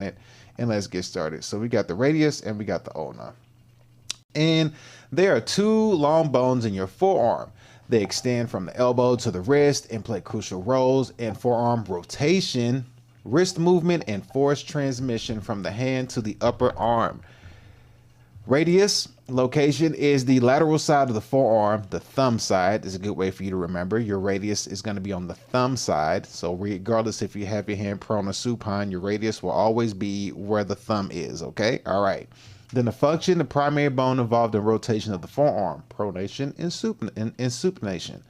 it, and let's get started. So we got the radius and we got the ulna. And there are two long bones in your forearm. They extend from the elbow to the wrist and play crucial roles in forearm rotation, wrist movement, and force transmission from the hand to the upper arm. Radius location is the lateral side of the forearm. The thumb side is a good way for you to remember. Your radius is going to be on the thumb side. So regardless if you have your hand prone or supine, your radius will always be where the thumb is. Okay. All right. Then the function, the primary bone involved in rotation of the forearm, pronation and supination.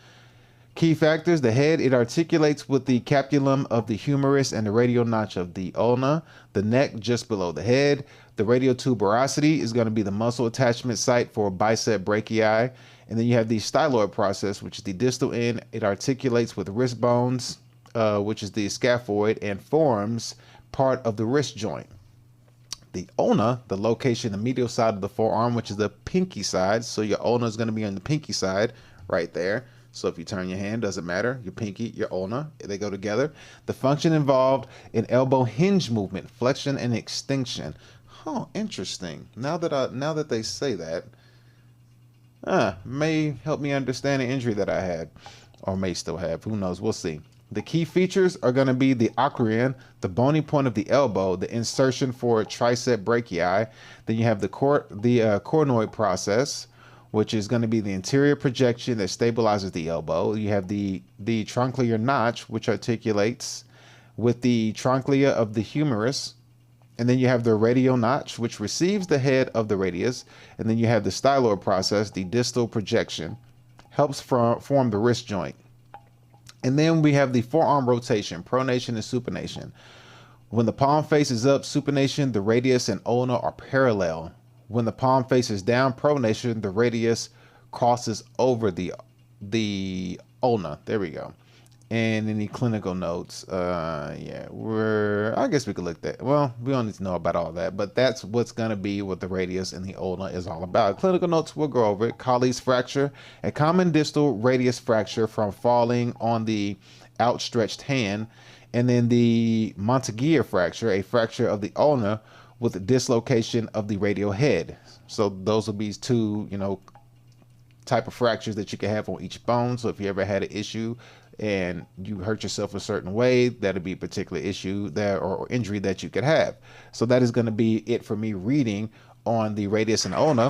Key factors: the head, it articulates with the capulum of the humerus and the radial notch of the ulna. The neck, just below the head. The radial tuberosity is going to be the muscle attachment site for bicep brachii. And then you have the styloid process, which is the distal end. It articulates with wrist bones, which is the scaphoid, and forms part of the wrist joint. The ulna, the location, the medial side of the forearm, which is the pinky side. So your ulna is going to be on the pinky side right there. So if you turn your hand, doesn't matter. Your pinky, your ulna, they go together. The function involved in elbow hinge movement, flexion and extension. Oh, interesting. Now that they say that, may help me understand the injury that I had, or may still have. Who knows? We'll see. The key features are going to be the acromion, the bony point of the elbow, the insertion for tricep brachii. Then you have the coronoid process, which is going to be the anterior projection that stabilizes the elbow. You have the trochlear notch, which articulates with the trochlea of the humerus. And then you have the radial notch, which receives the head of the radius. And then you have the styloid process, the distal projection, helps form the wrist joint. And then we have the forearm rotation, pronation and supination. When the palm faces up, supination, the radius and ulna are parallel. When the palm faces down, pronation, the radius crosses over the ulna. There we go. And any clinical notes? I guess we could look at that. Well, we don't need to know about all that, but that's what's going to be what the radius and the ulna is all about. Clinical notes, we'll go over it. Colles fracture, a common distal radius fracture from falling on the outstretched hand. And then the Montaguer fracture, a fracture of the ulna with the dislocation of the radial head. So those will be two, type of fractures that you can have on each bone. So if you ever had an issue and you hurt yourself a certain way, that'll be a particular issue there or injury that you could have. So that is going to be it for me reading on the radius and ulna.